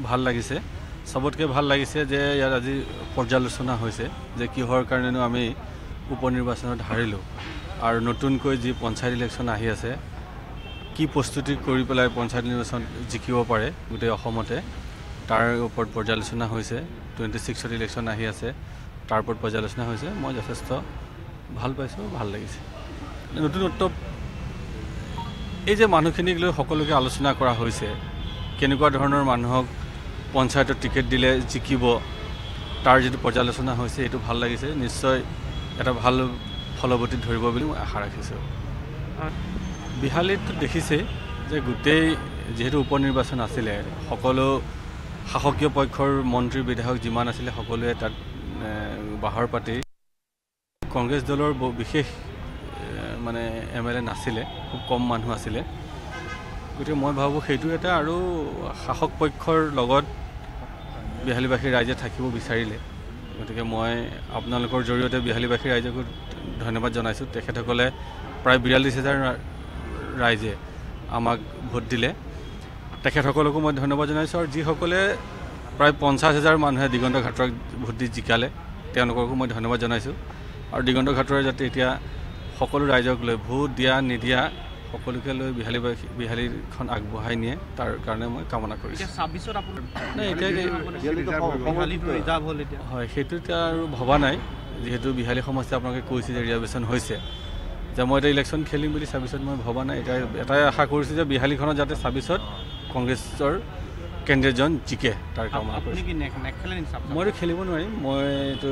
ভাল লাগিছে সবতকৈ ভাল লাগিছে যে ইয়াৰ আজি পৰ্যালোচনা হৈছে যে কিহৰ কাৰণেনো আমি উপনিৰ্বাচনত হাৰিলোঁ আৰু নতুনকৈ যি পঞ্চায়ত ইলেকশ্যন আহি আছে কি প্ৰস্তুতি কৰি পেলাই পঞ্চায়ত নিৰ্বাচন জিকিব পাৰে গোটেই অসমতে তাৰ ওপৰত পৰ্যালোচনা হৈছে 26ত ইলেকশ্যন আহি আছে তাৰ ওপৰত পৰ্যালোচনা হৈছে মই যথেষ্ট ভাল পাইছোঁ ভাল লাগিছে নতুনত্ব এই যে মানুহখিনিক লৈ সকলোকে আলোচনা কৰা হৈছে কেনেকুৱা ধৰণৰ মানুহক পঞ্চায়তৰ টিকেট দিলে জিকিব তাৰ যিটো পৰ্যালোচনা হৈছে এইটো ভাল লাগিছে নিশ্চয় এটা ভাল ফলৱতী ধৰিব বুলি মই আশা ৰাখিছোঁ বিহালীত দেখিছে যে গোটেই যেহেতু উপনিৰ্বাচন আছিলে সকলো শাসকীয় পক্ষৰ মন্ত্ৰী বিধায়ক যিমান আছিলে সকলোৱে তাত বাহৰ পাতি কংগ্ৰেছ দলৰ বিশেষ মানে MLA নাছিলে খুব কম মানুহ আছিলে গতিকে মই ভাবোঁ সেইটো এটা আৰু শাসক পক্ষৰ লগত বিহালীবাসী ৰাইজে থাকিব বিচাৰিলে গতিকে মই আপোনালোকৰ জৰিয়তে বিহালীবাসী ৰাইজকো ধন্যবাদ জনাইছোঁ তেখেতসকলে প্ৰায় ৪২,০০০ ৰাইজে আমাক ভোট দিলে তেখেতসকলকো মই ধন্যবাদ জনাইছোঁ আৰু যিসকলে প্ৰায় ৫০,০০০ মানুহে দিগন্ত ঘাটৰক ভোট দি জিকালে তেওঁলোককো মই ধন্যবাদ জনাইছোঁ আৰু দিগন্ত ঘাটৰে যাতে এতিয়া সকলো ৰাইজক লৈ ভোট দিয়া নিদিয়া সকলোকে লৈ বিহালীখন আগবঢ়াই নিয়ে তাৰ কাৰণে মই কামনা কৰিছোঁ হয় সেইটো এতিয়া আৰু ভবা নাই যিহেতু বিহালী সমষ্টি আপোনালোকে কৈছে যে ৰিজাৰ্ভেশ্যন হৈছে যে মই এতিয়া ইলেকশ্যন খেলিম বুলি ২৬ত মই ভবা নাই এতিয়া এটাই আশা কৰিছোঁ যে বিহালীখনত যাতে ২৬ত কংগ্ৰেছৰ কেণ্ডিডেটজন জিকে তাৰ কামনা কৰিছোঁ মইতো খেলিব নোৱাৰিম মইতো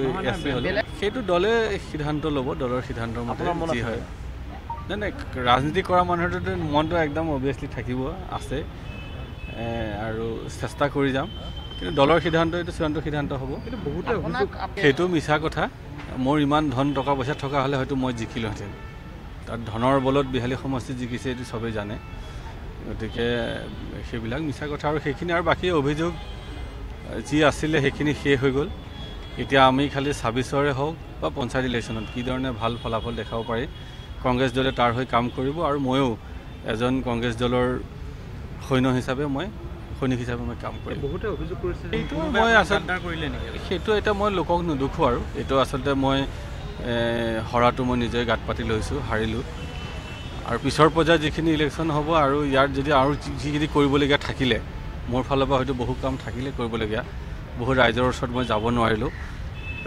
সেইটো দলে সিদ্ধান্ত ল'ব দলৰ সিদ্ধান্তৰ মতে যি হয় নাই ৰাজনীতি কৰা মানুহটোতো মনটো একদম অভিয়াছলি থাকিব আছে আৰু চেষ্টা কৰি যাম কিন্তু দলৰ সিদ্ধান্ত এইটো চূড়ান্ত সিদ্ধান্ত হ'ব সেইটো মিছা কথা মোৰ ইমান ধন টকা পইচা থকা হ'লে হয়তো মই জিকিলোহেঁতেন তাত ধনৰ বলত বিহালী সমষ্টিত জিকিছে এইটো চবেই জানে গতিকে সেইবিলাক মিছা কথা আৰু সেইখিনি আৰু বাকী অভিযোগ যি আছিলে সেইখিনি শেষ হৈ গ'ল এতিয়া আমি খালি ২৬ৰে হওক বা পঞ্চায়ত ইলেকশ্যনত কি ধৰণে ভাল ফলাফল দেখাব পাৰি কংগ্ৰেছ দলে তাৰ হৈ কাম কৰিব আৰু ময়ো এজন কংগ্ৰেছ দলৰ সৈন্য হিচাপে মই সৈনিক হিচাপে মই কাম কৰিম বহুতে অভিযোগ কৰিছে এইটো মই আচলতে কৰিলে নেকি সেইটো এতিয়া মই লোকক নুদুখো আৰু এইটো আচলতে মই হৰাটো মই নিজে গাঁত পাতি লৈছোঁ হাৰিলোঁ আৰু পিছৰ পৰ্যায়ত যিখিনি ইলেকশ্যন হ'ব আৰু ইয়াত যদি আৰু যিখিনি কৰিবলগীয়া থাকিলে মোৰ ফালৰ পৰা হয়তো বহু কাম থাকিলে কৰিবলগীয়া বহুত ৰাইজৰ ওচৰত মই যাব নোৱাৰিলোঁ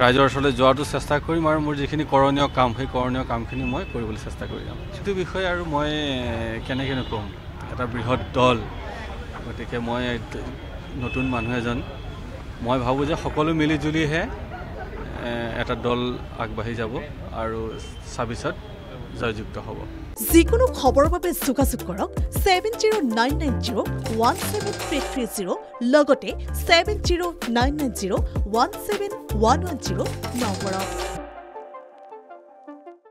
ৰাইজৰ ওচৰলৈ যোৱাটো চেষ্টা কৰিম আৰু মোৰ যিখিনি কৰণীয় কাম সেই কৰণীয় কামখিনি মই কৰিবলৈ চেষ্টা কৰি যাম সেইটো বিষয়ে আৰু মই কেনেকৈ ক'ম এটা বৃহৎ দল গতিকে মই নতুন মানুহ এজন মই ভাবোঁ যে সকলো মিলি জুলিহে এটা দল আগবাঢ়ি যাব আৰু ২৬ত জয়যুক্ত হ'ব যিকোনো খবৰৰ বাবে যোগাযোগ কৰক 7099017330 লগতে 7099017110 নম্বৰত